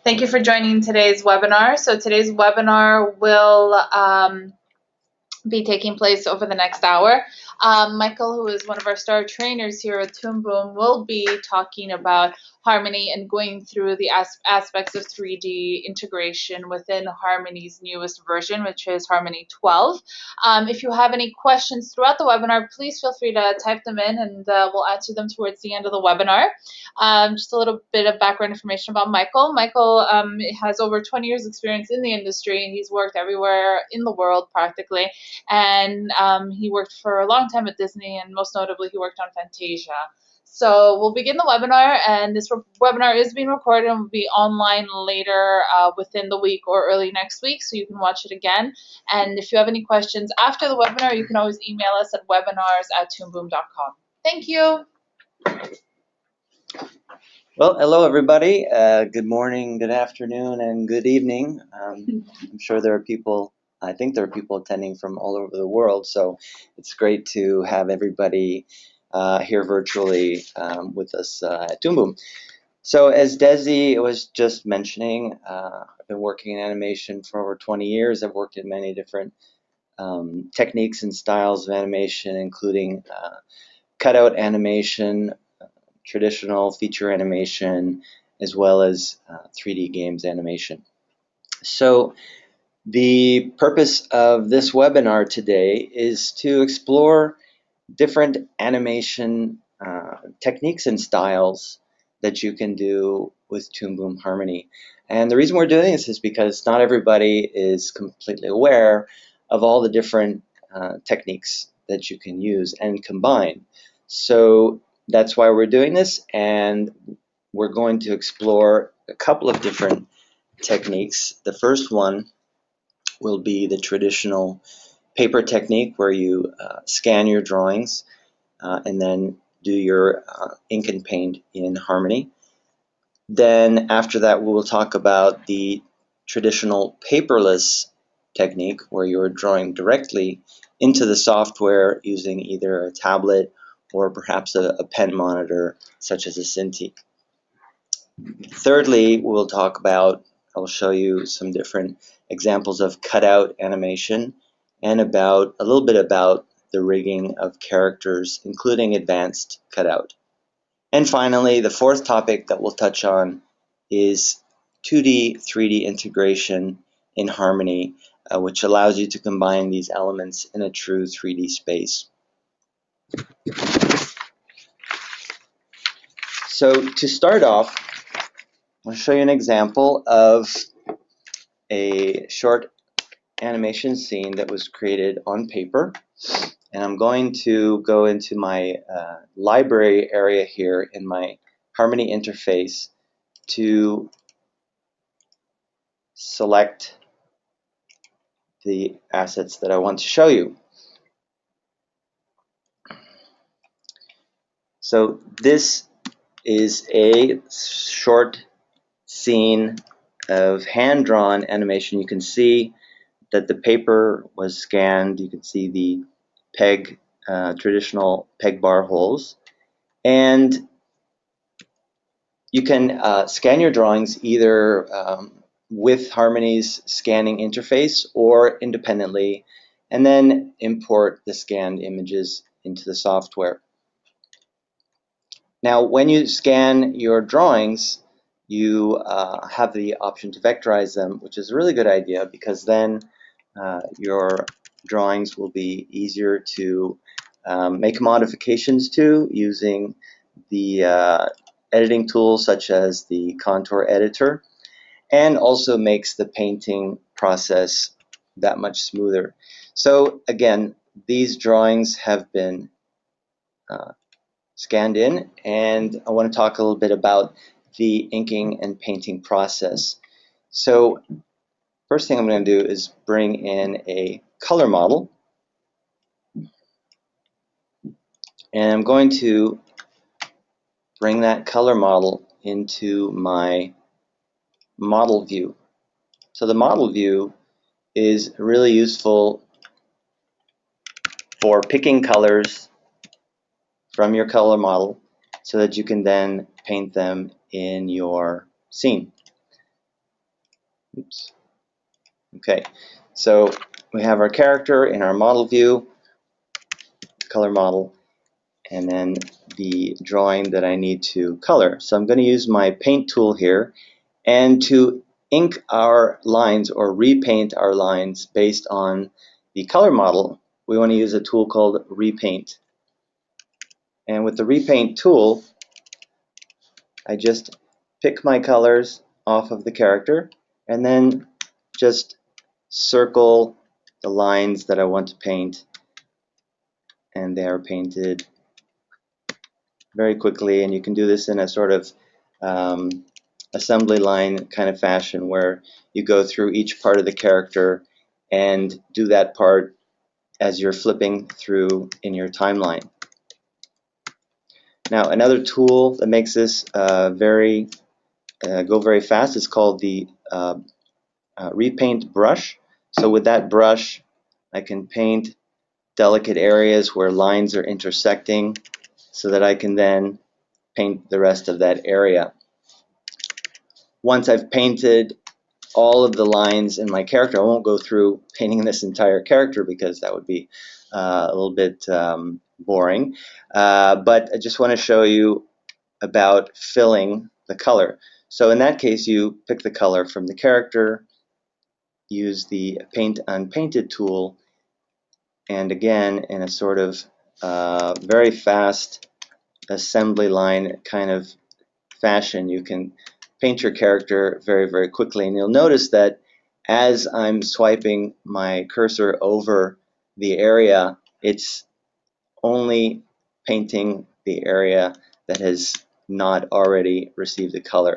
Thank you for joining today's webinar. So today's webinar will be taking place over the next hour. Michael, who is one of our star trainers here at Toon Boom, will be talking about Harmony and going through the aspects of 3D integration within Harmony's newest version, which is Harmony 12. If you have any questions throughout the webinar, please feel free to type them in and we'll answer them towards the end of the webinar. Just a little bit of background information about Michael. Michael has over 20 years experience in the industry. He's worked everywhere in the world practically, and he worked for a long time at Disney, and most notably he worked on Fantasia. So we'll begin the webinar, and this webinar is being recorded and will be online later within the week or early next week, so you can watch it again. And if you have any questions after the webinar, you can always email us at webinars@toonboom.com. Thank you. Well, hello everybody. Good morning, good afternoon, and good evening. I'm sure there are people, I think there are people attending from all over the world, so it's great to have everybody here virtually with us at Toon Boom. So as Desi was just mentioning, I've been working in animation for over 20 years. I've worked in many different techniques and styles of animation, including cutout animation, traditional feature animation, as well as 3D games animation. So the purpose of this webinar today is to explore different animation techniques and styles that you can do with Toon Boom Harmony. And the reason we're doing this is because not everybody is completely aware of all the different techniques that you can use and combine. So that's why we're doing this, and we're going to explore a couple of different techniques. The first one will be the traditional paper technique, where you scan your drawings and then do your ink and paint in Harmony. Then after that, we will talk about the traditional paperless technique, where you're drawing directly into the software using either a tablet or perhaps a pen monitor, such as a Cintiq. Thirdly, we'll talk about, I'll show you some different examples of cutout animation and about a little bit about the rigging of characters, including advanced cutout. And finally, the fourth topic that we'll touch on is 2D, 3D integration in Harmony, which allows you to combine these elements in a true 3D space. So to start off, I'll show you an example of a short animation scene that was created on paper. And I'm going to go into my library area here in my Harmony interface to select the assets that I want to show you. So this is a short scene of hand-drawn animation. You can see that the paper was scanned. You can see the peg, traditional peg bar holes. And you can scan your drawings either with Harmony's scanning interface or independently, and then import the scanned images into the software. Now, when you scan your drawings, you have the option to vectorize them, which is a really good idea, because then your drawings will be easier to make modifications to using the editing tools such as the contour editor, and also makes the painting process that much smoother. So again, these drawings have been scanned in, and I want to talk a little bit about the inking and painting process. So first thing I'm going to do is bring in a color model, and I'm going to bring that color model into my model view. So the model view is really useful for picking colors from your color model so that you can then paint them in your scene. Oops. Okay, so we have our character in our model view, color model, and then the drawing that I need to color. So I'm going to use my paint tool here, and to ink our lines or repaint our lines based on the color model, we want to use a tool called repaint. And with the repaint tool, I just pick my colors off of the character and then just circle the lines that I want to paint, and they are painted very quickly. And you can do this in a sort of assembly line kind of fashion where you go through each part of the character and do that part as you're flipping through in your timeline. Now, another tool that makes this go very fast is called the repaint brush. So with that brush, I can paint delicate areas where lines are intersecting so that I can then paint the rest of that area. Once I've painted all of the lines in my character, I won't go through painting this entire character because that would be a little bit boring, but I just want to show you about filling the color. So in that case, you pick the color from the character, use the Paint Unpainted tool, and again, in a sort of very fast assembly line kind of fashion, you can paint your character very, very quickly. And you'll notice that as I'm swiping my cursor over the area, it's only painting the area that has not already received a color.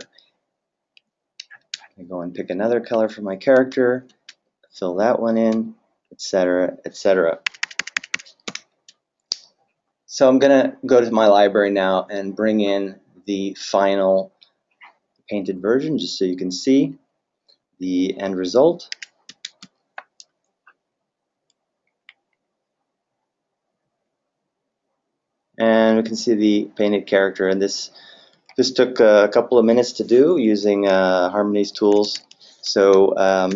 I go and pick another color for my character, fill that one in, etc., etc. So I'm going to go to my library now and bring in the final painted version just so you can see the end result. And we can see the painted character, and this took a couple of minutes to do using Harmony's tools. So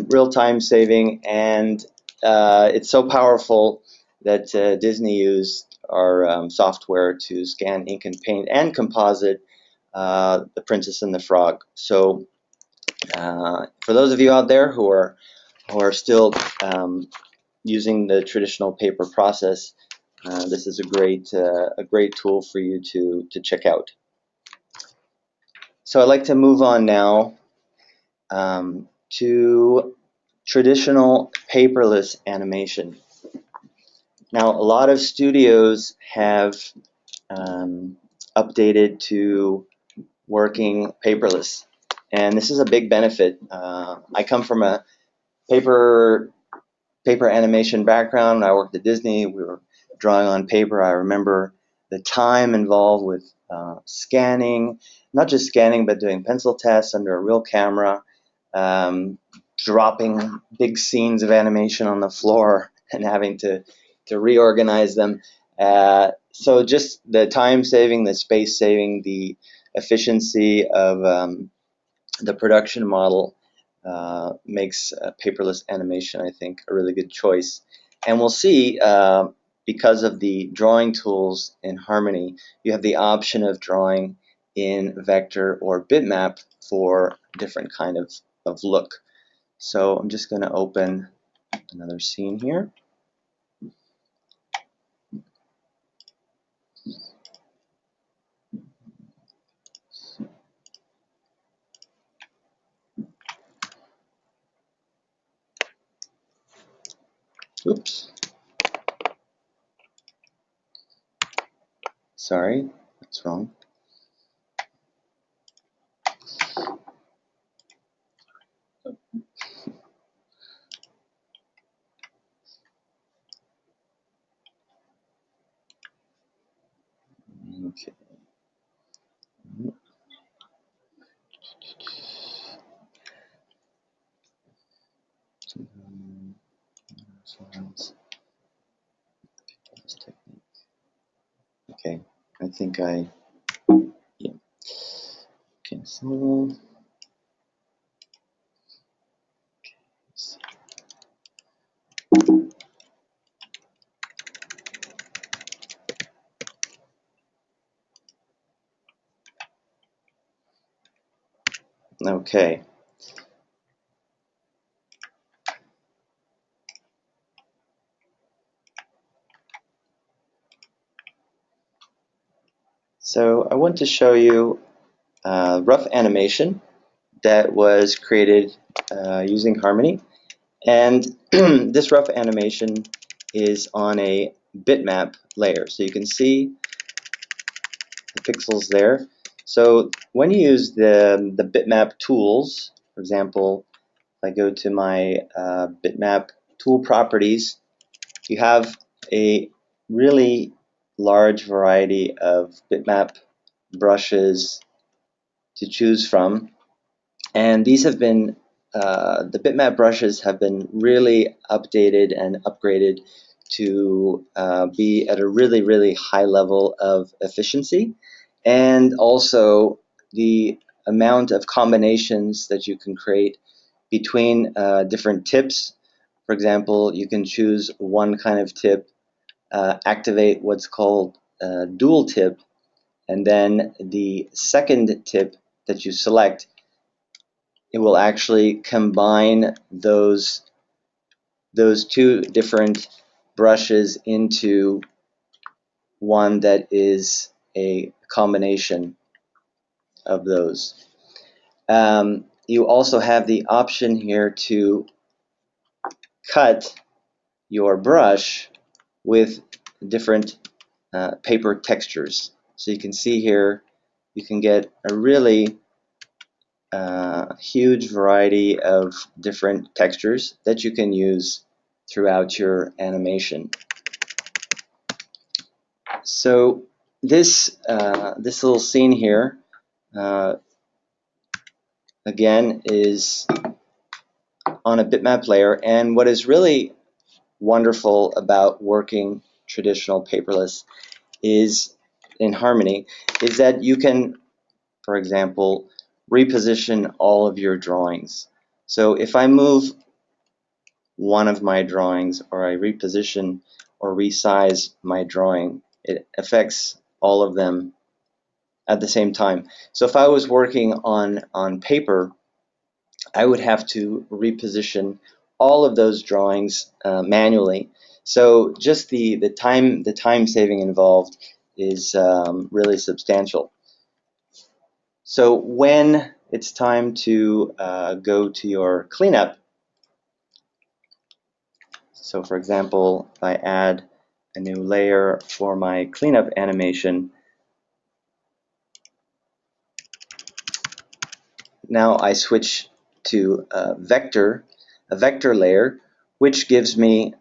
real time saving, and it's so powerful that Disney used our software to scan, ink, and paint and composite The Princess and the Frog. So for those of you out there who are still using the traditional paper process, this is a great tool for you to check out. So I'd like to move on now to traditional paperless animation. Now, a lot of studios have updated to working paperless, and this is a big benefit. I come from a paper animation background. I worked at Disney. We were drawing on paper. I remember the time involved with scanning, not just scanning, but doing pencil tests under a real camera, dropping big scenes of animation on the floor and having to reorganize them. So just the time saving, the space saving, the efficiency of the production model makes paperless animation, I think, a really good choice. And we'll see, because of the drawing tools in Harmony, you have the option of drawing in vector or bitmap for different kind of look. So I'm just going to open another scene here. Oops. Sorry, that's wrong. Okay. Okay, I think yeah. Okay, so Okay. So I want to show you a rough animation that was created using Harmony. And this rough animation is on a bitmap layer. So you can see the pixels there. So when you use the bitmap tools, for example, if I go to my bitmap tool properties, you have a really large variety of bitmap brushes to choose from. And these have been, the bitmap brushes have been really updated and upgraded to be at a really, really high level of efficiency. And also the amount of combinations that you can create between different tips. For example, you can choose one kind of tip, activate what's called dual tip, and then the second tip that you select, it will actually combine those two different brushes into one that is a combination of those. You also have the option here to cut your brush with different paper textures. So you can see here, you can get a really huge variety of different textures that you can use throughout your animation. So this little scene here, uh, again, is on a bitmap layer, and what is really wonderful about working traditional paperless is in Harmony is that you can, for example, reposition all of your drawings. So if I move one of my drawings, or I reposition or resize my drawing, it affects all of them at the same time. So if I was working on paper, I would have to reposition all of those drawings manually. So just the time saving involved is really substantial. So when it's time to go to your cleanup, so for example, if I add a new layer for my cleanup animation, now I switch to a vector layer, which gives me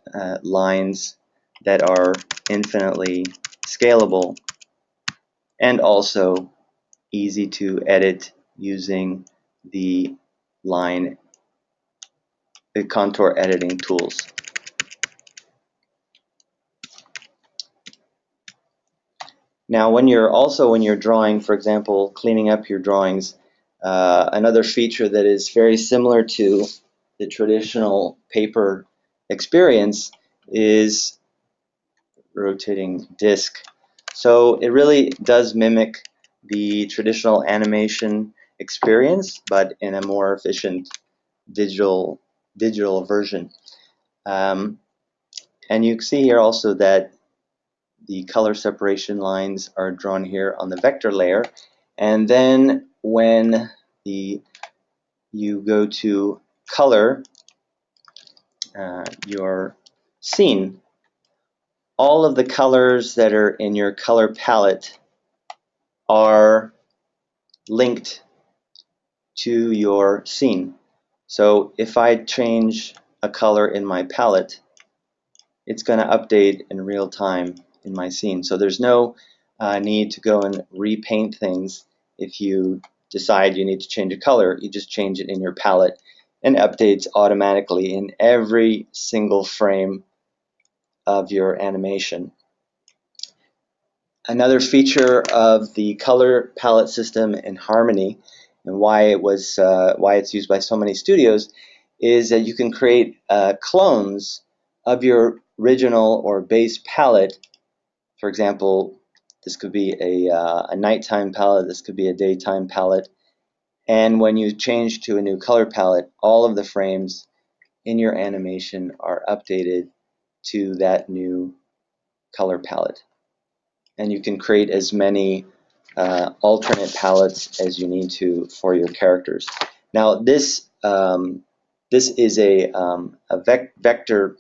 lines that are infinitely scalable and also easy to edit using the contour editing tools. Now, when you're drawing, for example, cleaning up your drawings, another feature that is very similar to the traditional paper experience is rotating disk. So it really does mimic the traditional animation experience, but in a more efficient digital version. And you see here also that the color separation lines are drawn here on the vector layer. And then when you go to color your scene, all of the colors that are in your color palette are linked to your scene. So if I change a color in my palette, it's going to update in real time in my scene. So there's no need to go and repaint things. If you decide you need to change a color, you just change it in your palette and it updates automatically in every single frame of your animation. Another feature of the color palette system in Harmony, and why it's used by so many studios, is that you can create clones of your original or base palette. For example, this could be a nighttime palette, this could be a daytime palette, And when you change to a new color palette, all of the frames in your animation are updated to that new color palette. And you can create as many alternate palettes as you need to for your characters. Now this is a vector.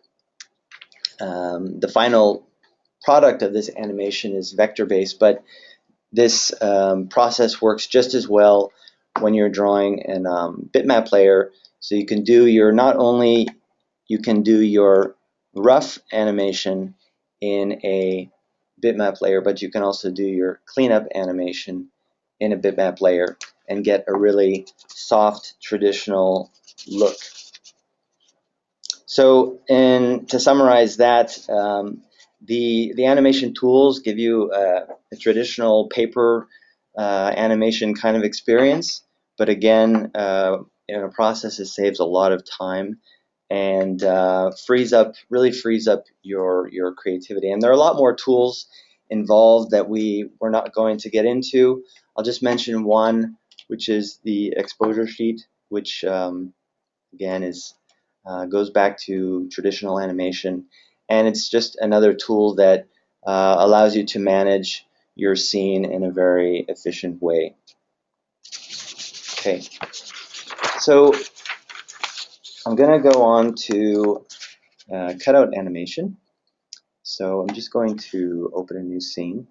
The final product of this animation is vector based, but this process works just as well when you're drawing in bitmap layer. So you can do your you can do your rough animation in a bitmap layer, but you can also do your cleanup animation in a bitmap layer and get a really soft traditional look. So, to summarize that, the animation tools give you a traditional paper animation kind of experience, but again, in a process, it saves a lot of time and really frees up your creativity. And there are a lot more tools involved that we're not going to get into. I'll just mention one, which is the exposure sheet, which again goes back to traditional animation, and it's just another tool that allows you to manage your scene in a very efficient way. Okay, so I'm going to go on to cutout animation. So I'm just going to open a new scene.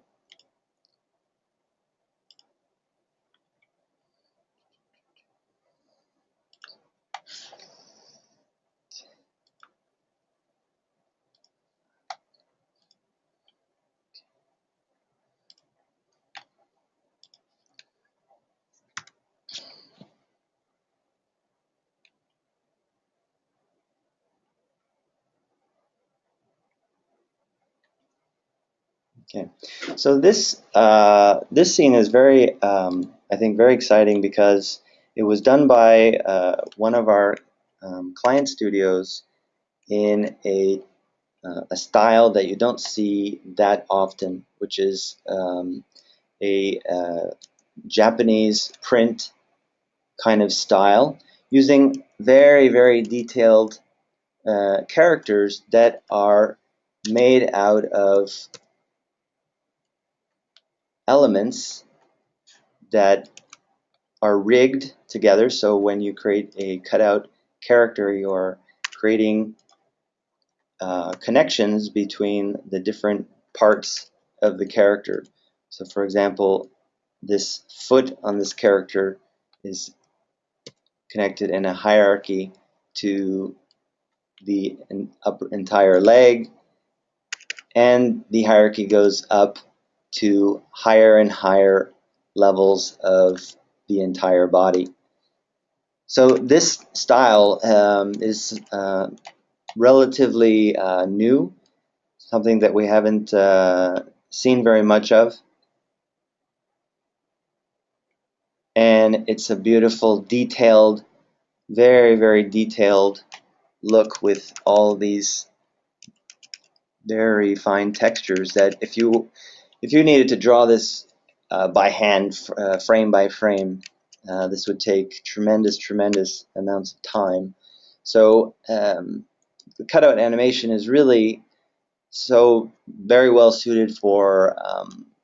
Okay, so this scene is very, I think, very exciting because it was done by one of our client studios in a style that you don't see that often, which is a Japanese print kind of style, using very, very detailed characters that are made out of elements that are rigged together. So when you create a cutout character, you're creating connections between the different parts of the character. So for example, this foot on this character is connected in a hierarchy to the entire leg, and the hierarchy goes up to higher and higher levels of the entire body. So this style is relatively new, something that we haven't seen very much of, and it's a beautiful, detailed, very, very detailed look with all these very fine textures that if you needed to draw this by hand, frame by frame, this would take tremendous amounts of time. So the cutout animation is really so very well suited for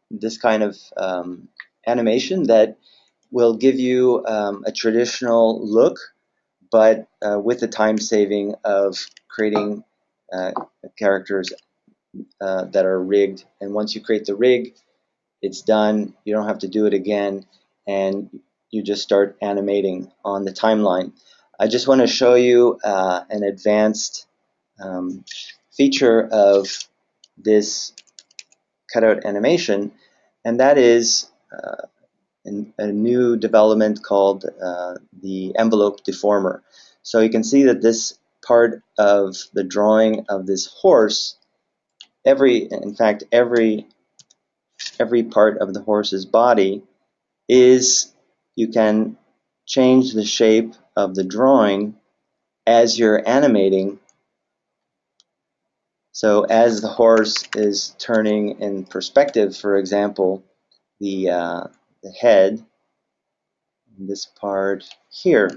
this kind of animation that will give you a traditional look, but with the time saving of creating characters that are rigged. And once you create the rig, it's done. You don't have to do it again, and you just start animating on the timeline. I just want to show you an advanced feature of this cutout animation, and that is a new development called the envelope deformer. So you can see that this part of the drawing of this horse, in fact every part of the horse's body you can change the shape of the drawing as you're animating. So as the horse is turning in perspective, for example, the head, this part here.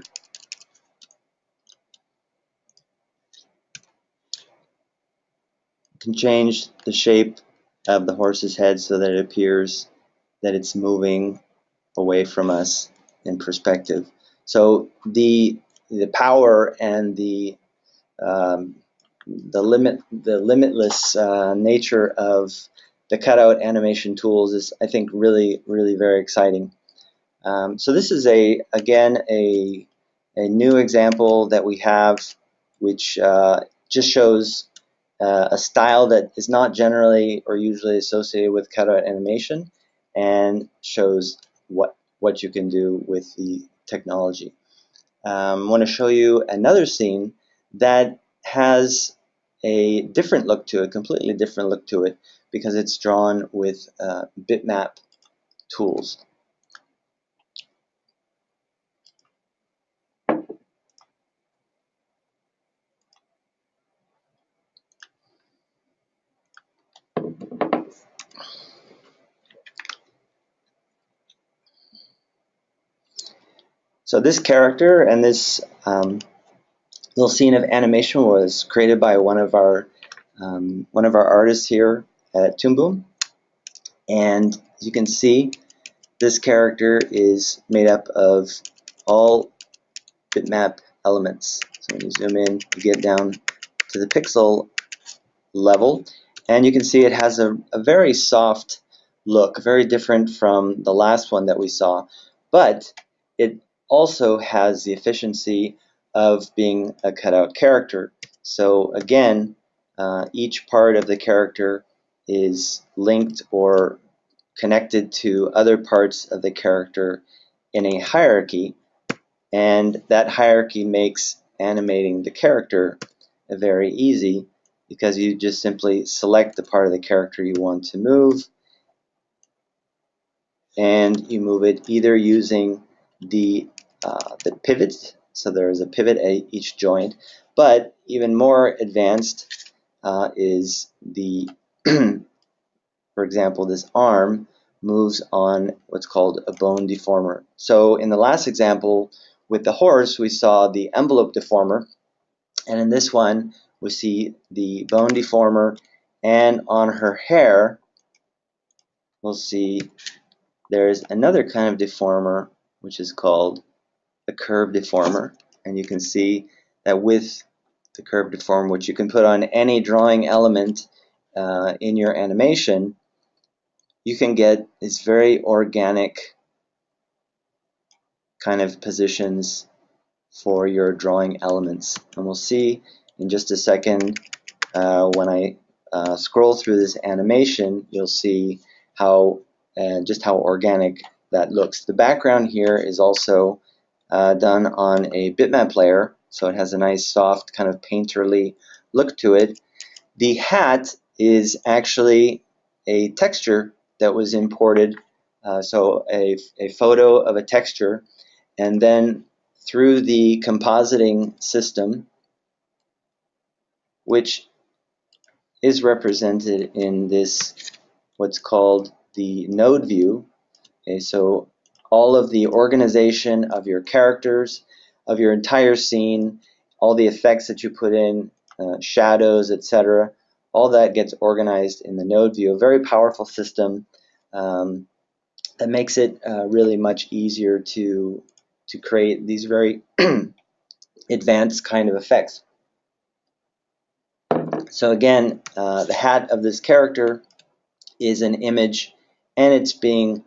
You can change the shape of the horse's head so that it appears that it's moving away from us in perspective. So the power and the limitless nature of the cutout animation tools is, I think, really very exciting. So this is again a new example that we have, which just shows a style that is not generally or usually associated with cutout animation, and shows what you can do with the technology. I want to show you another scene that has a different look to it, completely different look to it, because it's drawn with bitmap tools. So this character and this little scene of animation was created by one of our artists here at Toon, and as you can see, this character is made up of all bitmap elements. So when you zoom in, you get down to the pixel level, and you can see it has a very soft look, very different from the last one that we saw, but it also has the efficiency of being a cutout character. So again, each part of the character is linked or connected to other parts of the character in a hierarchy, and that hierarchy makes animating the character very easy, because you just simply select the part of the character you want to move, and you move it either using the pivot, so there is a pivot at each joint, but even more advanced is the for example, this arm moves on what's called a bone deformer. So in the last example with the horse, we saw the envelope deformer, and in this one we see the bone deformer, and on her hair we'll see there's another kind of deformer which is called a curve deformer, and you can see that with the curve deformer, which you can put on any drawing element in your animation, you can get these very organic kind of positions for your drawing elements. And we'll see in just a second when I scroll through this animation, you'll see how just how organic that looks. The background here is also done on a bitmap layer, so it has a nice soft kind of painterly look to it. The hat is actually a texture that was imported, so a photo of a texture, and then through the compositing system, which is represented in this what's called the node view. Okay, so all of the organization of your characters, of your entire scene, all the effects that you put in, shadows, etc., all that gets organized in the node view. A very powerful system that makes it really much easier to create these very advanced kind of effects. So again, the hat of this character is an image, and it's being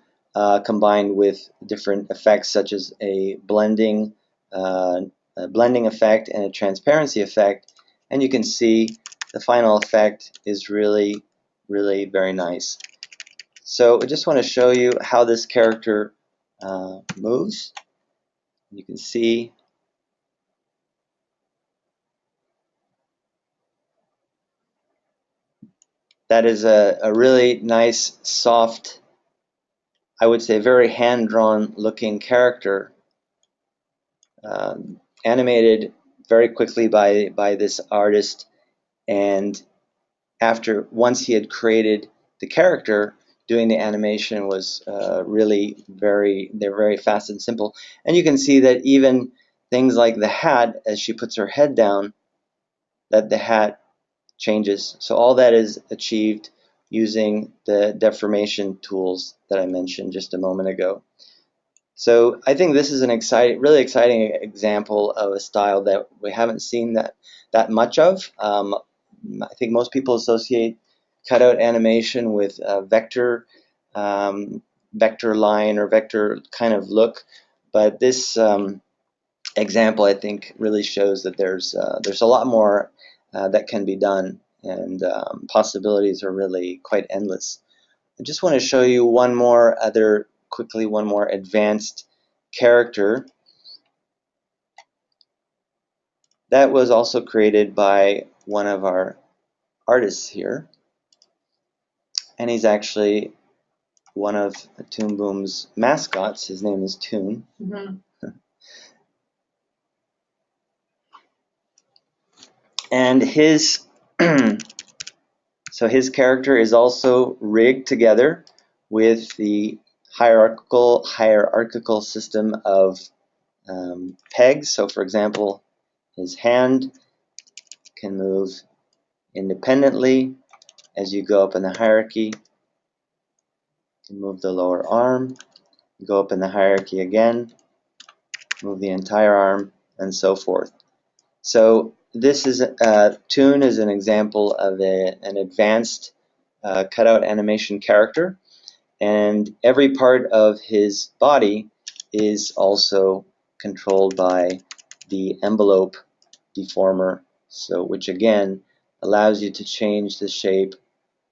combined with different effects such as a blending effect and a transparency effect, and you can see the final effect is really very nice. So I just want to show you how this character moves. You can see that is a really nice, soft, I would say very hand-drawn looking character, animated very quickly by this artist. And once he had created the character, doing the animation was really they're very fast and simple. And you can see that even things like the hat, as she puts her head down, that the hat changes. So all that is achieved using the deformation tools that I mentioned just a moment ago. So I think this is an really exciting example of a style that we haven't seen that much of. I think most people associate cutout animation with vector line or vector kind of look, but this example I think really shows that there's a lot more that can be done, and possibilities are really quite endless. I just want to show you one more advanced character that was also created by one of our artists here, and he's actually one of Toon Boom's mascots. His name is Toon. Mm-hmm. And his so his character is also rigged together with the hierarchical system of pegs. So for example, his hand can move independently as you go up in the hierarchy. You can move the lower arm, go up in the hierarchy again, move the entire arm, and so forth. So this is Toon is an example of an advanced cutout animation character, and every part of his body is also controlled by the envelope deformer, so which again allows you to change the shape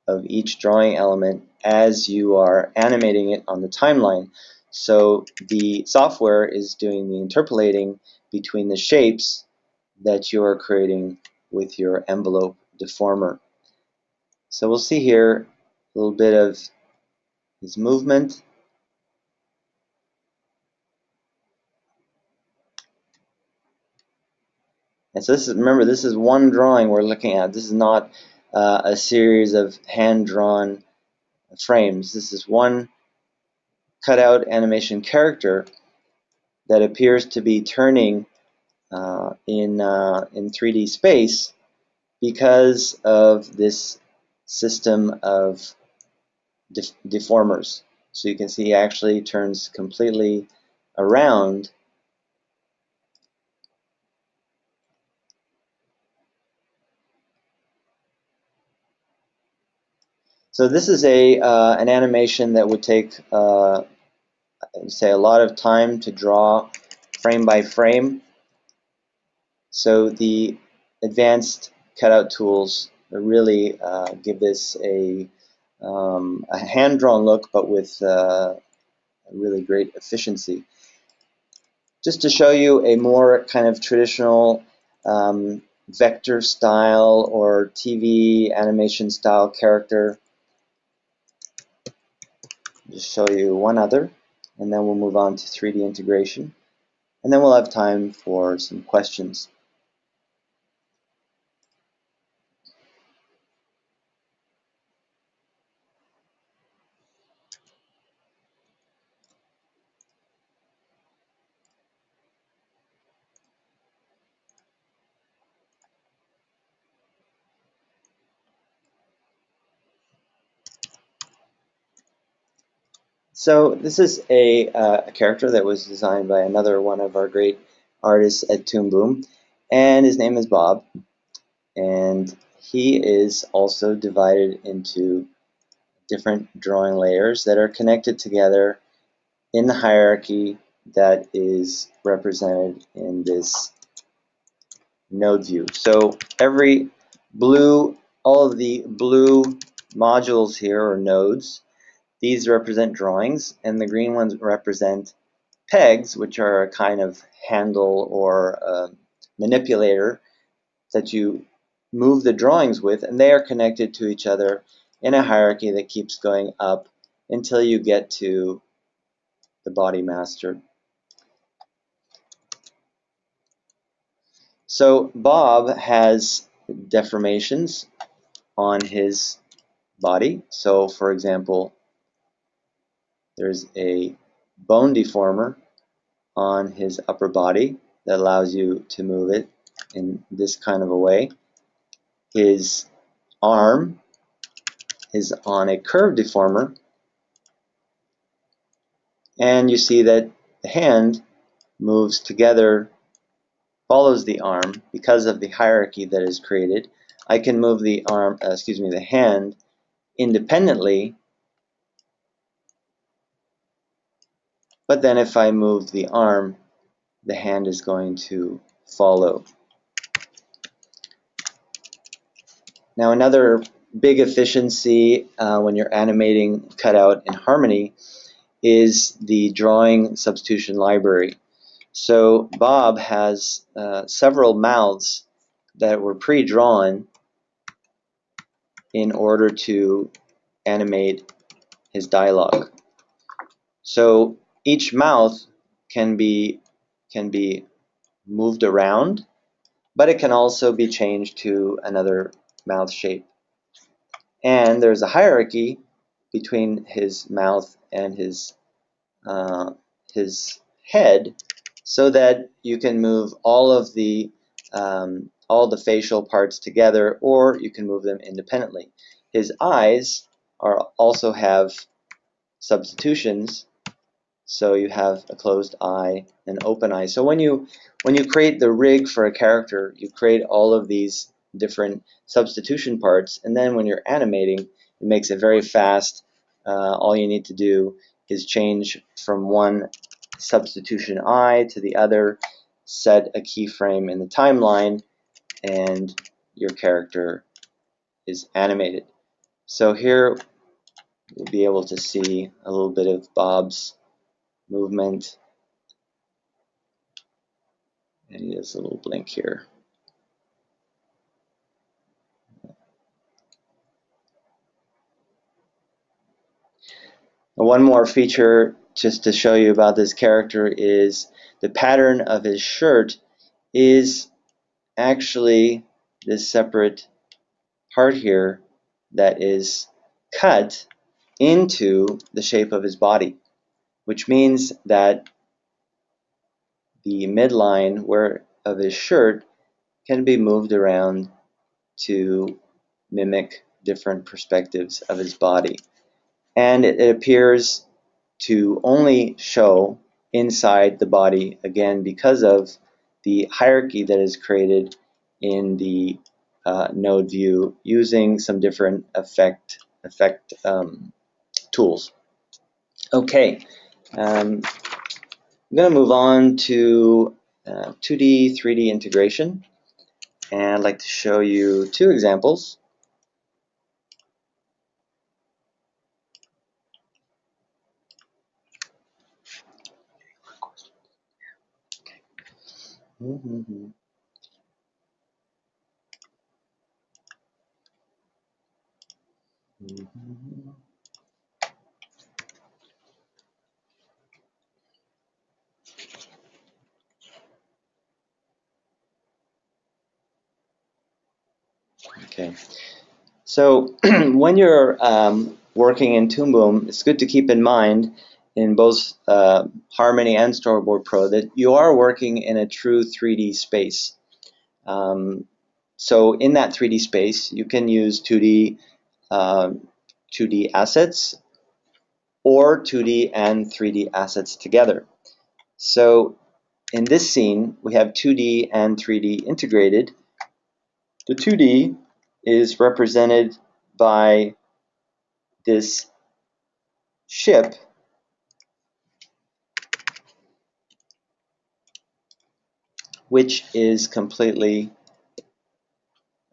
of each drawing element as you are animating it on the timeline. So the software is doing the interpolating between the shapes that you are creating with your envelope deformer. So we'll see here a little bit of his movement. And so remember, this is one drawing we're looking at. This is not a series of hand-drawn frames. This is one cutout animation character that appears to be turning in 3D space because of this system of deformers. So you can see he actually turns completely around. So this is an animation that would take say a lot of time to draw frame by frame. So the advanced cutout tools really give this a hand-drawn look, but with really great efficiency. Just to show you a more kind of traditional vector style or TV animation style character, just show you one other, and then we'll move on to 3D integration, and then we'll have time for some questions. So this is a character that was designed by another one of our great artists at Toon Boom, and his name is Bob, and he is also divided into different drawing layers that are connected together in the hierarchy that is represented in this node view. So all of the blue modules here or nodes, these represent drawings, and the green ones represent pegs, which are a kind of handle or manipulator that you move the drawings with, and they are connected to each other in a hierarchy that keeps going up until you get to the body master. So Bob has deformations on his body. So for example, There's a bone deformer on his upper body that allows you to move it in this kind of a way. His arm is on a curve deformer, and you see that the hand moves together, follows the arm because of the hierarchy that is created. I can move the the hand independently, but then if I move the arm, the hand is going to follow. Now, another big efficiency when you're animating Cutout in Harmony is the drawing substitution library. So Bob has several mouths that were pre-drawn in order to animate his dialogue. So each mouth can be moved around, but it can also be changed to another mouth shape. And there's a hierarchy between his mouth and his head, so that you can move all the facial parts together, or you can move them independently. His eyes also have substitutions, so you have a closed eye and open eye. So when you create the rig for a character, you create all of these different substitution parts, and then when you're animating, it makes it very fast. All you need to do is change from one substitution eye to the other, set a keyframe in the timeline, and your character is animated. So here you'll be able to see a little bit of Bob's movement, and he does a little blink here. And one more feature just to show you about this character is the pattern of his shirt is actually this separate part here that is cut into the shape of his body, which means that the midline of his shirt can be moved around to mimic different perspectives of his body. And it appears to only show inside the body, again, because of the hierarchy that is created in the node view using some different effect tools. Okay, I'm going to move on to 2D, 3D integration, and I'd like to show you two examples. Okay, so when you're working in Toon Boom, it's good to keep in mind in both Harmony and Storyboard Pro that you are working in a true 3D space. So in that 3D space, you can use 2D assets or 2D and 3D assets together. So in this scene, we have 2D and 3D integrated. The 2D is represented by this ship which is completely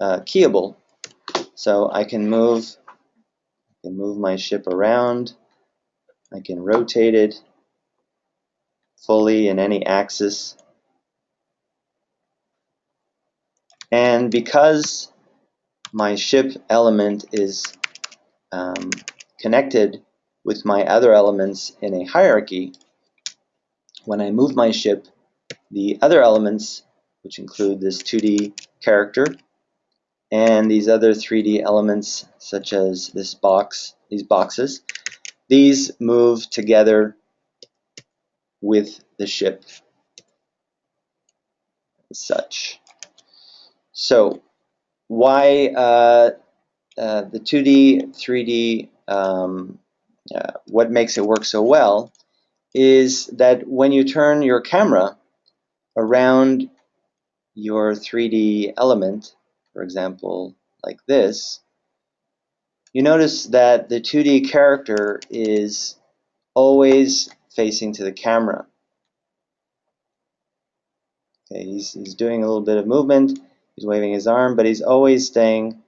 keyable. So I can move my ship around, I can rotate it fully in any axis, and because my ship element is connected with my other elements in a hierarchy, when I move my ship, the other elements, which include this 2D character and these other 3D elements such as this box, these boxes, these move together with the ship as such. So why the 2D, 3D, what makes it work so well is that when you turn your camera around your 3D element, for example, like this, you notice that the 2D character is always facing to the camera. Okay, he's doing a little bit of movement, he's waving his arm, but he's always staying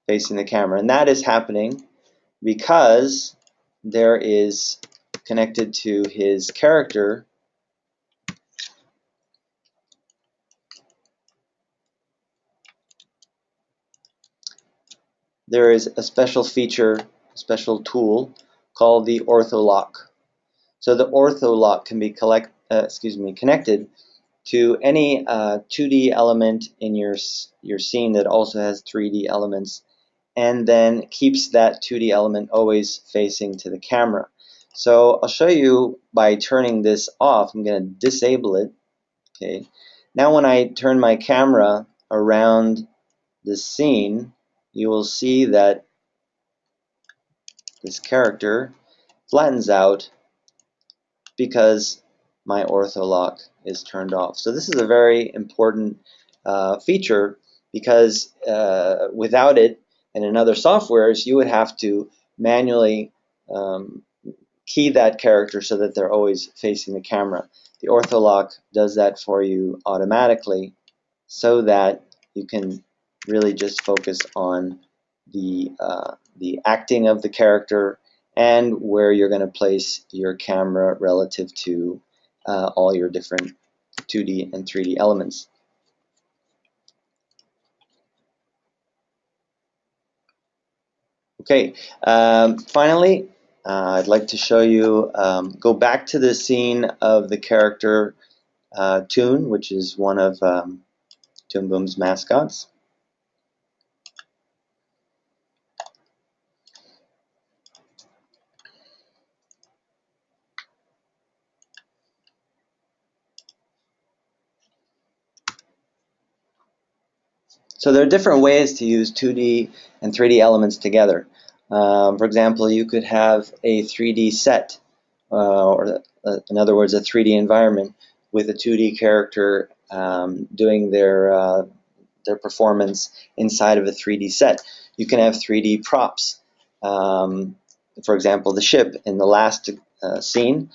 facing the camera. And that is happening because there is connected to his character there is a special feature, special tool called the Ortholog. So the Ortholog can be connected to any 2D element in your scene that also has 3D elements, and then keeps that 2D element always facing to the camera. So I'll show you by turning this off. I'm going to disable it. Okay. Now when I turn my camera around the scene, you will see that this character flattens out because my ortholog is turned off. So this is a very important feature because without it and in other softwares you would have to manually key that character so that they're always facing the camera. The ortholog does that for you automatically so that you can really just focus on the acting of the character and where you're going to place your camera relative to all your different 2D and 3D elements. Okay, finally, I'd like to show you, go back to the scene of the character Toon, which is one of Toon Boom's mascots. So there are different ways to use 2D and 3D elements together. For example, you could have a 3D set, or in other words, a 3D environment with a 2D character doing their performance inside of a 3D set. You can have 3D props. For example, the ship in the last scene.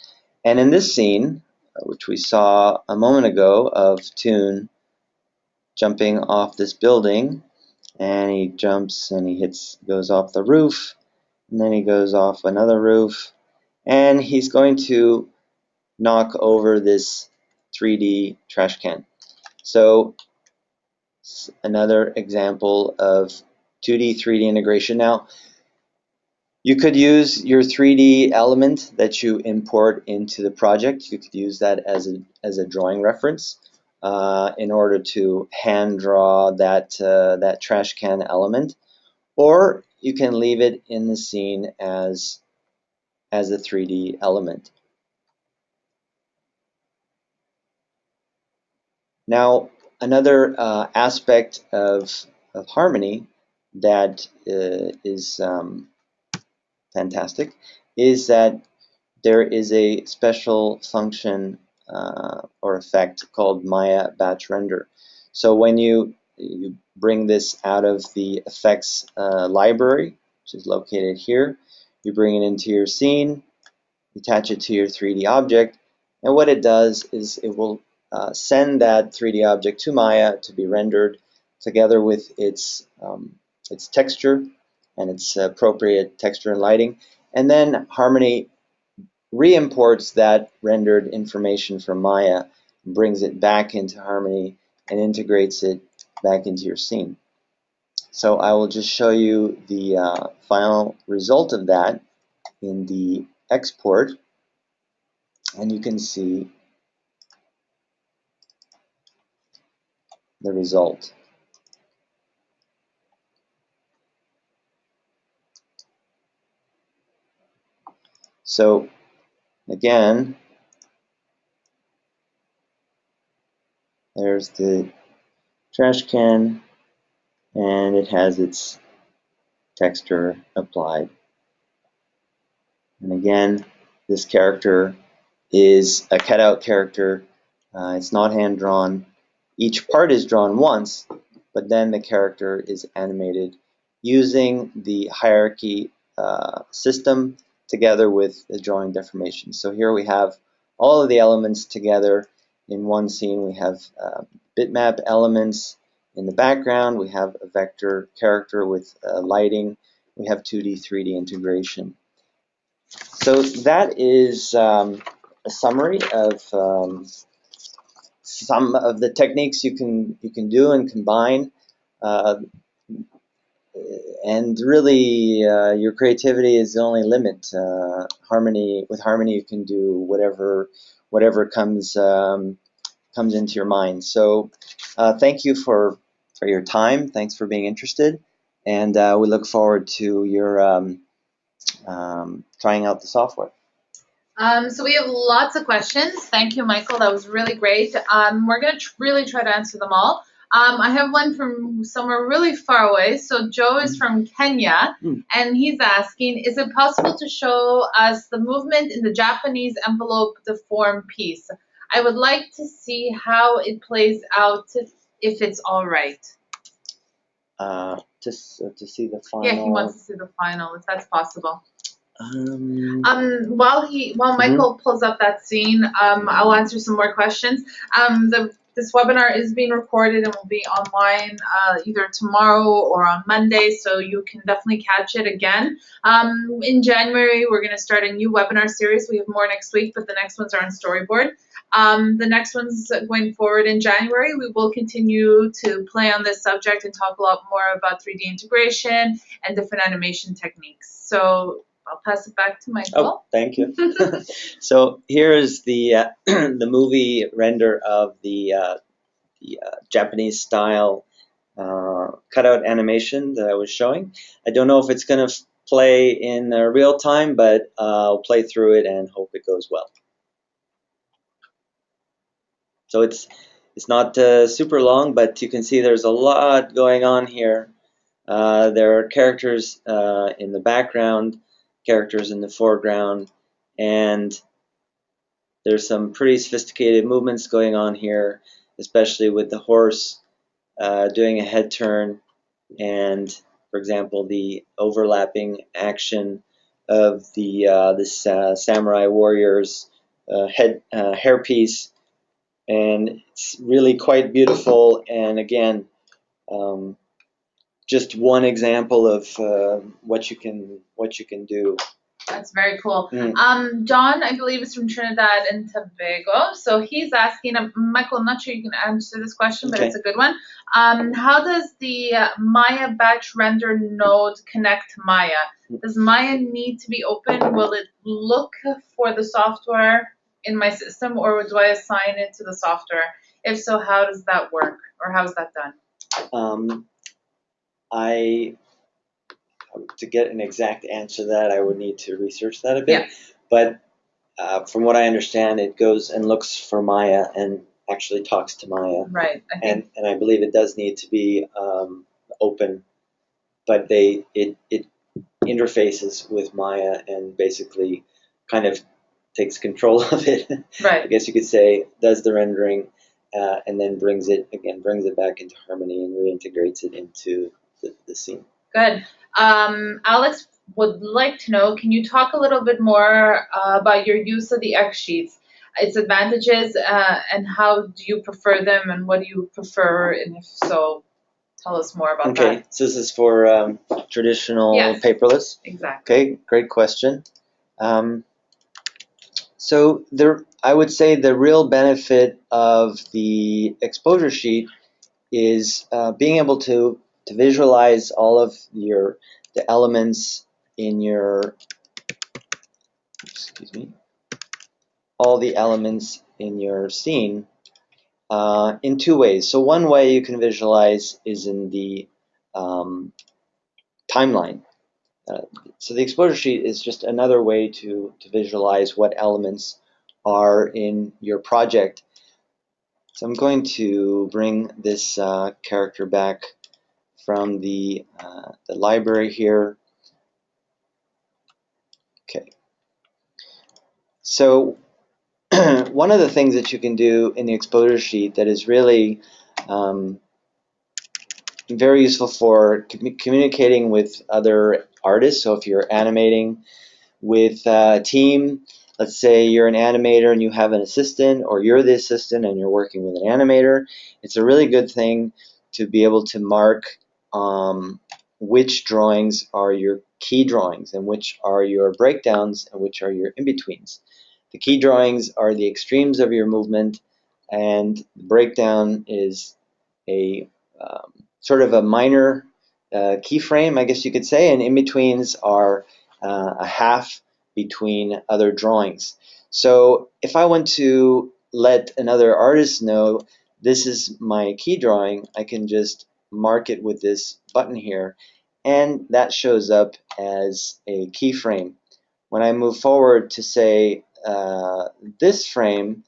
And in this scene, which we saw a moment ago of Toon jumping off this building, and he jumps and he goes off the roof, and then he goes off another roof, and he's going to knock over this 3D trash can. So another example of 2D 3D integration. Now you could use your 3D element that you import into the project. You could use that as a drawing reference in order to hand draw that trash can element, or you can leave it in the scene as a 3D element. Now another aspect of harmony that is fantastic is that there is a special function or effect called Maya batch render. So when you bring this out of the effects library, which is located here, you bring it into your scene, attach it to your 3D object, and what it does is it will send that 3D object to Maya to be rendered together with its texture and its appropriate texture and lighting, and then Harmony re-imports that rendered information from Maya, brings it back into Harmony, and integrates it back into your scene. So I will just show you the final result of that in the export, and you can see the result. So again, there's the trash can, and it has its texture applied. And again, this character is a cutout character. It's not hand drawn. Each part is drawn once, but then the character is animated using the hierarchy system together with the drawing deformation. So here we have all of the elements together in one scene. We have bitmap elements in the background. We have a vector character with lighting. We have 2D, 3D integration. So that is a summary of some of the techniques you can do and combine, uh, and really your creativity is the only limit. With harmony, you can do whatever comes into your mind. So thank you for your time. Thanks for being interested, and we look forward to your trying out the software. So we have lots of questions. Thank you, Michael. That was really great. We're going to really try to answer them all. I have one from somewhere really far away. So Joe is from Kenya, and he's asking, is it possible to show us the movement in the Japanese envelope deform piece? I would like to see how it plays out, if it's all right. To see the final. Yeah, he wants to see the final, if that's possible. While Michael pulls up that scene, I'll answer some more questions. This webinar is being recorded and will be online either tomorrow or on Monday, so you can definitely catch it again. In January, we're going to start a new webinar series. We have more next week, but the next ones are on Storyboard. The next ones going forward in January, we will continue to play on this subject and talk a lot more about 3D integration and different animation techniques. So I'll pass it back to Michael. Oh, thank you. So here is the the movie render of the Japanese style cutout animation that I was showing. I don't know if it's going to play in real time, but I'll play through it and hope it goes well. So it's not super long, but you can see there's a lot going on here. There are characters in the background, characters in the foreground, and there's some pretty sophisticated movements going on here, especially with the horse doing a head turn, and for example the overlapping action of the samurai warrior's hairpiece, and it's really quite beautiful. And again, just one example of what you can do. That's very cool. John, I believe, is from Trinidad and Tobago. So he's asking, Michael, I'm not sure you can answer this question, but it's a good one. How does the Maya batch render node connect to Maya? Does Maya need to be open? Will it look for the software in my system, or do I assign it to the software? If so, how does that work, or how is that done? To get an exact answer to that, I would need to research that a bit. But from what I understand, it goes and looks for Maya and actually talks to Maya. Right. And I believe it does need to be open, but it interfaces with Maya and basically kind of takes control of it. Right. I guess you could say, does the rendering and then brings it back into harmony and reintegrates it into the scene. Good. Alex would like to know, can you talk a little bit more about your use of the X sheets, its advantages, and how do you prefer them, and what do you prefer, and if so, tell us more about that. Okay, so this is for traditional paperless? Exactly. Okay, great question. So I would say the real benefit of the exposure sheet is being able to visualize all of the elements in your, all the elements in your scene in two ways. So one way you can visualize is in the timeline. So the exposure sheet is just another way to visualize what elements are in your project. So I'm going to bring this character back from the library here. Okay. So one of the things that you can do in the exposure sheet that is really very useful for communicating with other artists. So if you're animating with a team, let's say you're an animator and you have an assistant, or you're the assistant and you're working with an animator, it's a really good thing to be able to mark which drawings are your key drawings and which are your breakdowns and which are your in-betweens. The key drawings are the extremes of your movement, and the breakdown is a sort of a minor keyframe, I guess you could say, and in-betweens are a half between other drawings. So if I want to let another artist know this is my key drawing, I can just mark it with this button here, and that shows up as a keyframe. When I move forward to say this frame,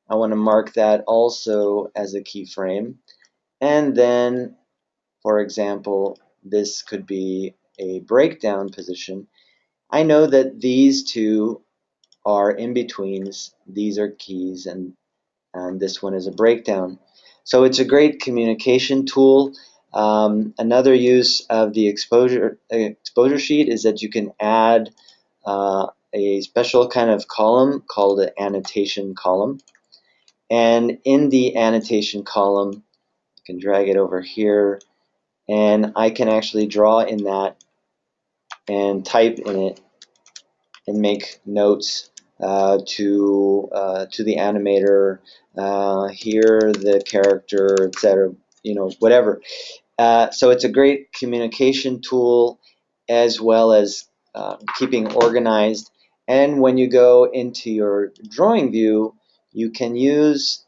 I want to mark that also as a keyframe, and then, for example, this could be a breakdown position. I know that these two are in-betweens, these are keys, and this one is a breakdown. So it's a great communication tool. Another use of the exposure sheet is that you can add a special kind of column called an annotation column. And in the annotation column, you can drag it over here, and I can actually draw in that and type in it and make notes to the animator, here the character, etc. Whatever. So it's a great communication tool, as well as keeping organized. And when you go into your drawing view, you can use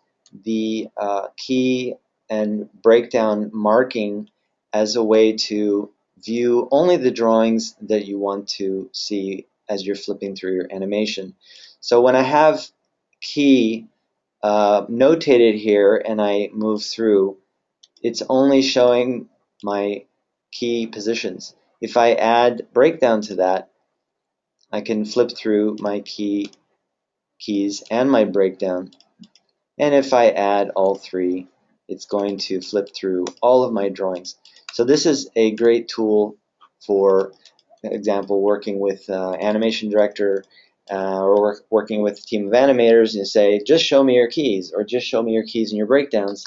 the key and breakdown marking as a way to view only the drawings that you want to see as you're flipping through your animation. So when I have key notated here and I move through, it's only showing my key positions. If I add breakdown to that, I can flip through my keys and my breakdown. And if I add all three, it's going to flip through all of my drawings. So this is a great tool for example, working with animation director or working with a team of animators, and you say, just show me your keys, or just show me your keys and your breakdowns.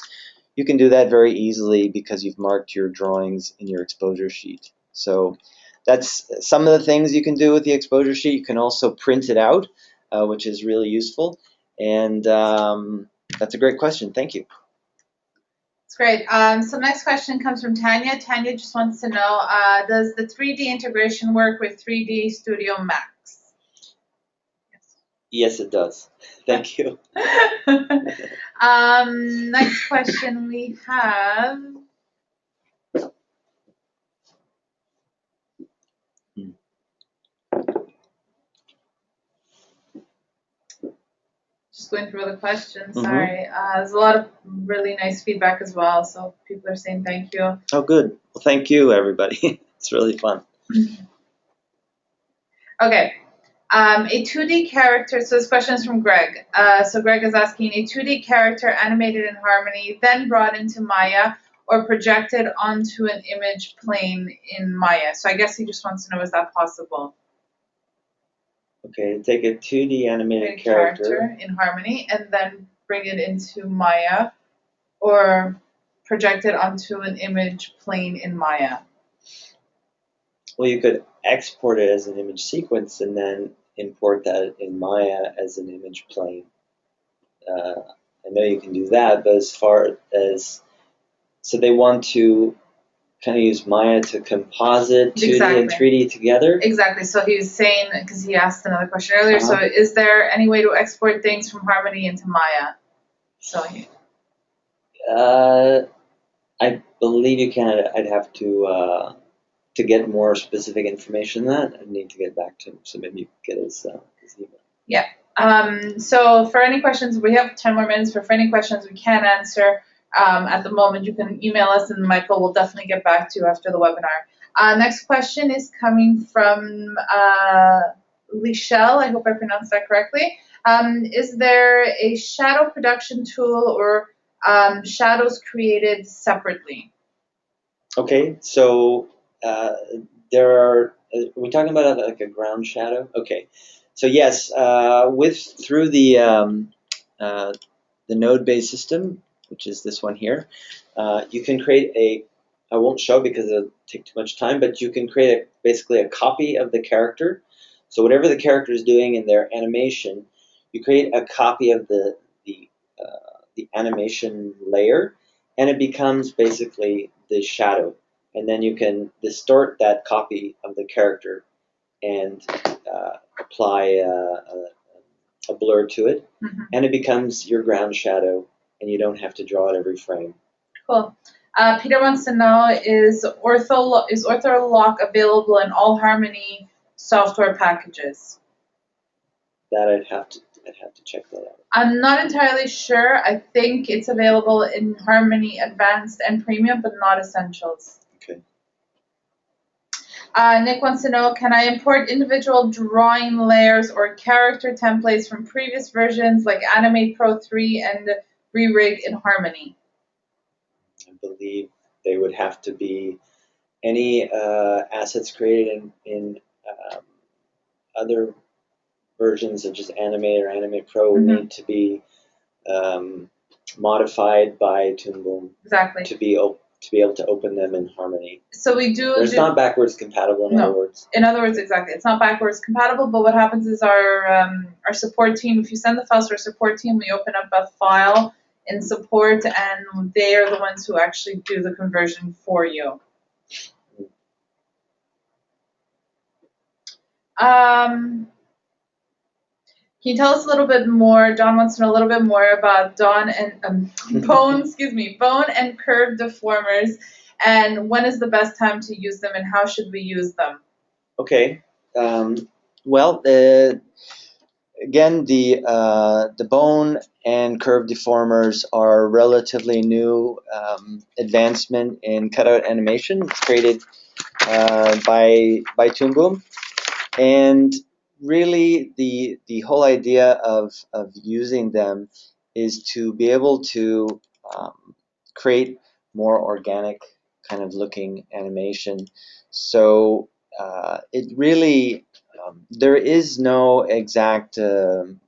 You can do that very easily because you've marked your drawings in your exposure sheet. So that's some of the things you can do with the exposure sheet. You can also print it out, which is really useful. And that's a great question. Thank you. That's great. So next question comes from Tanya. Tanya just wants to know, does the 3D integration work with 3D Studio Max? Yes, it does. Thank you. Next question we have. Just going through the questions, sorry. There's a lot of really nice feedback as well, so people are saying thank you. Oh, good. Well, thank you, everybody. It's really fun. Okay. A 2D character, so this question is from Greg. So Greg is asking, a 2D character animated in Harmony, then brought into Maya or projected onto an image plane in Maya. So I guess he just wants to know, is that possible? Okay, take a 2D animated character in Harmony and then bring it into Maya or project it onto an image plane in Maya. Well, you could export it as an image sequence and then import that in Maya as an image plane. I know you can do that, but as far as, so they want to kind of use Maya to composite 2D and 3D together? Exactly. So he was saying, because he asked another question earlier, so is there any way to export things from Harmony into Maya? So I believe you can. I'd have to to get more specific information than that, I need to get back to him. So maybe you can get his email. Yeah. So for any questions, we have 10 more minutes. For any questions we can't answer at the moment, you can email us, and Michael will definitely get back to you after the webinar. Next question is coming from Lichelle. I hope I pronounced that correctly. Is there a shadow production tool or shadows created separately? Okay, so there are. Are we talking about like a ground shadow? Okay, so yes, through the node-based system, which is this one here, you can create a. I won't show because it'll take too much time, but you can create basically a copy of the character. So whatever the character is doing in their animation, you create a copy of the animation layer, and it becomes basically the shadow. And then you can distort that copy of the character and apply a blur to it, and it becomes your ground shadow, and you don't have to draw it every frame. Cool. Peter wants to know, is Ortholog available in all Harmony software packages? That I'd have to check that out. I'm not entirely sure. I think it's available in Harmony Advanced and Premium, but not Essentials. Okay. Nick wants to know, can I import individual drawing layers or character templates from previous versions like Animate Pro 3 and Re-Rig in Harmony? I believe they would have to be any assets created in other versions such as Animate or Animate Pro would need to be modified by Toon Boom. Exactly. To be able to open them in Harmony. So we do. It's not backwards compatible. In other words. In other words, exactly. It's not backwards compatible. But what happens is our support team. If you send the files to our support team, we open up a file in support, and they are the ones who actually do the conversion for you. Can you tell us a little bit more? Don wants to know a little bit more about bone and curve deformers, and when is the best time to use them, and how should we use them? Okay. Well, again, the bone and curve deformers are relatively new advancement in cutout animation. It's created by Toon Boom, and really the whole idea of using them is to be able to create more organic kind of looking animation. So it really there is no exact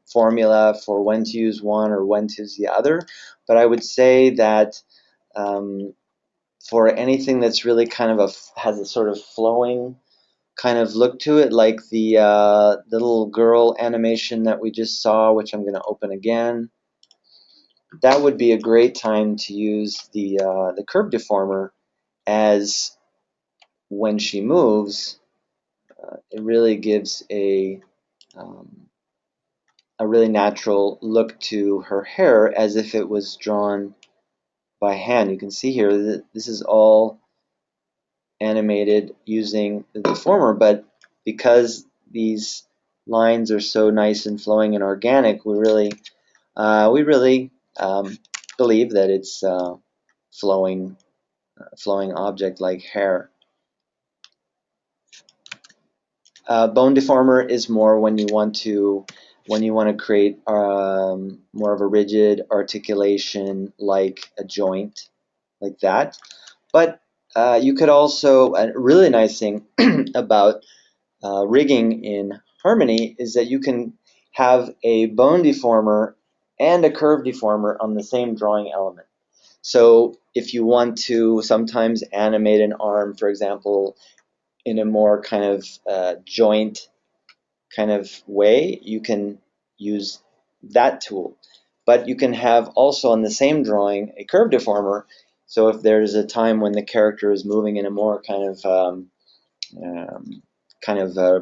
formula for when to use one or when to use the other, but I would say that for anything that's really kind of has a sort of flowing kind of look to it, like the little girl animation that we just saw, which I'm going to open again, that would be a great time to use the curve deformer, as when she moves, it really gives a really natural look to her hair, as if it was drawn by hand. You can see here that this is all animated using the deformer, but because these lines are so nice and flowing and organic, we really believe that it's flowing object like hair. Bone deformer is more when you want to create more of a rigid articulation, like a joint, like that. But you could also, a really nice thing about rigging in Harmony is that you can have a bone deformer and a curve deformer on the same drawing element. So if you want to sometimes animate an arm, for example, in a more kind of joint kind of way, you can use that tool. But you can have also on the same drawing a curve deformer. So if there's a time when the character is moving in a more kind of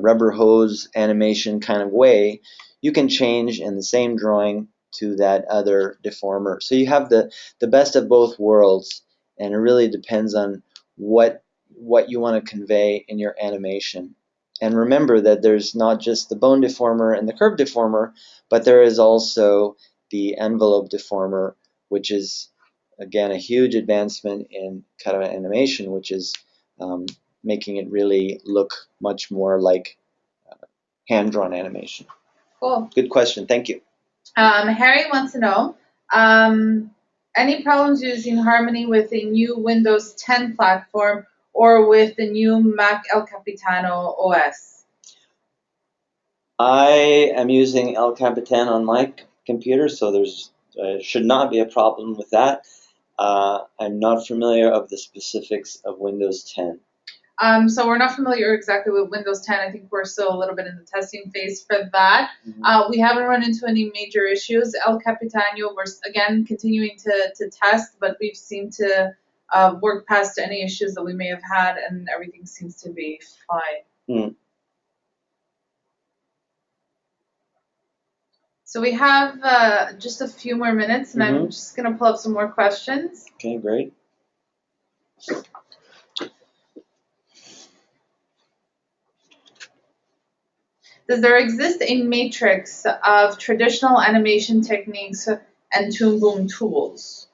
rubber hose animation kind of way, you can change in the same drawing to that other deformer. So you have the best of both worlds, and it really depends on what what you want to convey in your animation. And remember that there's not just the bone deformer and the curve deformer, but there is also the envelope deformer, which is, again, a huge advancement in cutout animation, which is making it really look much more like hand-drawn animation. Cool. Good question. Thank you. Harry wants to know, any problems using Harmony with a new Windows 10 platform or with the new Mac El Capitano OS? I am using El Capitan on my computer, so there's should not be a problem with that. I'm not familiar of the specifics of Windows 10. So we're not familiar exactly with Windows 10. I think we're still a little bit in the testing phase for that. We haven't run into any major issues. El Capitano, we're again continuing to test, but we've seemed to work past any issues that we may have had, and everything seems to be fine. So we have just a few more minutes, and I'm just going to pull up some more questions. Okay, great. Does there exist a matrix of traditional animation techniques and Toon Boom tools?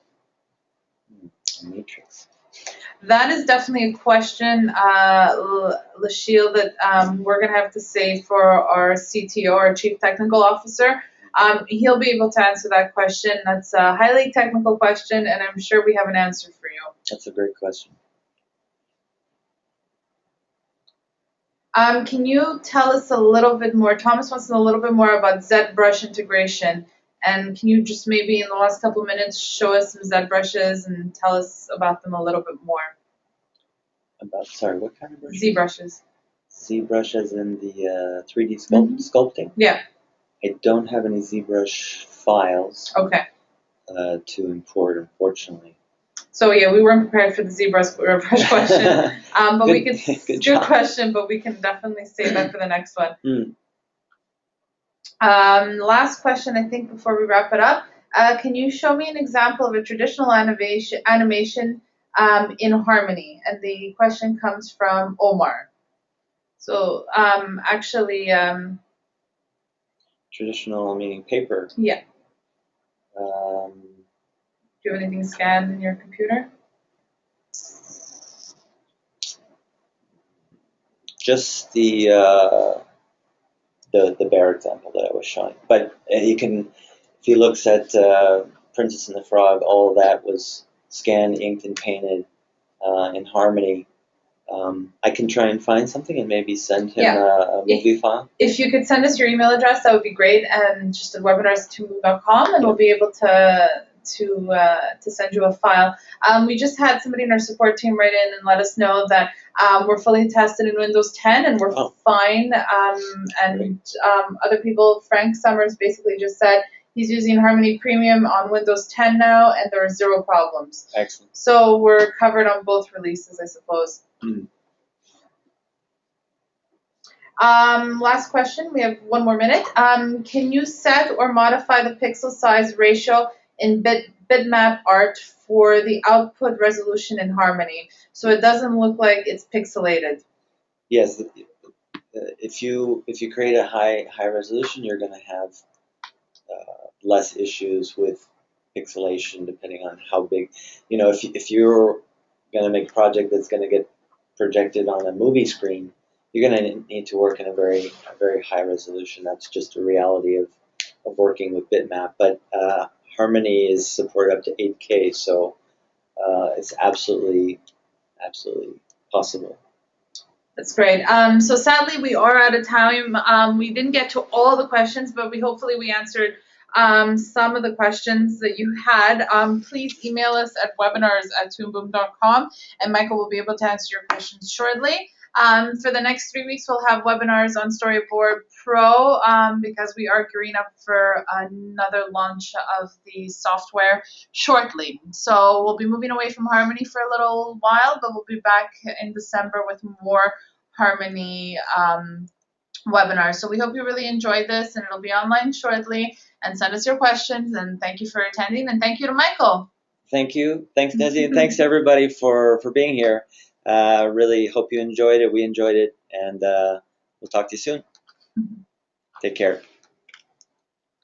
Matrix. That is definitely a question, Lashil, that we're going to have to say for our CTO, our Chief Technical Officer. He'll be able to answer that question. That's a highly technical question, and I'm sure we have an answer for you. That's a great question. Can you tell us a little bit more? Thomas wants to know a little bit more about ZBrush integration. And can you just maybe in the last couple of minutes show us some ZBrushes and tell us about them a little bit more? Sorry, what kind of brushes? ZBrushes. ZBrushes in the 3D sculpting? Yeah. I don't have any ZBrush files to import, unfortunately. So yeah, we weren't prepared for the ZBrush question, but we could. Good question, but we can definitely save that for the next one. Last question, I think, before we wrap it up. Can you show me an example of a traditional animation in Harmony? And the question comes from Omar. So actually. Traditional meaning paper. Yeah. Do you have anything scanned in your computer? Just the bear example that I was showing. But you can, if he looks at Princess and the Frog, all of that was scanned, inked, and painted in Harmony. I can try and find something and maybe send him a movie file. If you could send us your email address, that would be great, and just at webinars@toonboom.com, and we'll be able to send you a file. We just had somebody in our support team write in and let us know that we're fully tested in Windows 10 and we're fine. Other people, Frank Summers basically just said he's using Harmony Premium on Windows 10 now, and there are 0 problems. Excellent. So we're covered on both releases, I suppose. Last question. We have 1 more minute. Can you set or modify the pixel size ratio in bitmap art for the output resolution in Harmony so it doesn't look like it's pixelated? Yes. If you create a high resolution, you're going to have less issues with pixelation depending on how big. If you're going to make a project that's going to get projected on a movie screen, you're going to need to work in a very high resolution. That's just a reality of working with bitmap. But Harmony is supported up to 8K, so it's absolutely possible. That's great. So sadly, we are out of time. We didn't get to all the questions, but hopefully we answered some of the questions that you had. Please email us at webinars@toonboom.com, and Michael will be able to answer your questions shortly. For the next 3 weeks, we'll have webinars on Storyboard Pro because we are gearing up for another launch of the software shortly. So we'll be moving away from Harmony for a little while, but we'll be back in December with more Harmony webinars. So we hope you really enjoyed this, and it'll be online shortly. And send us your questions, and thank you for attending, and thank you to Michael. Thank you. Thanks, Nezzy, and thanks to everybody for being here. Really hope you enjoyed it. We enjoyed it, and we'll talk to you soon. Take care.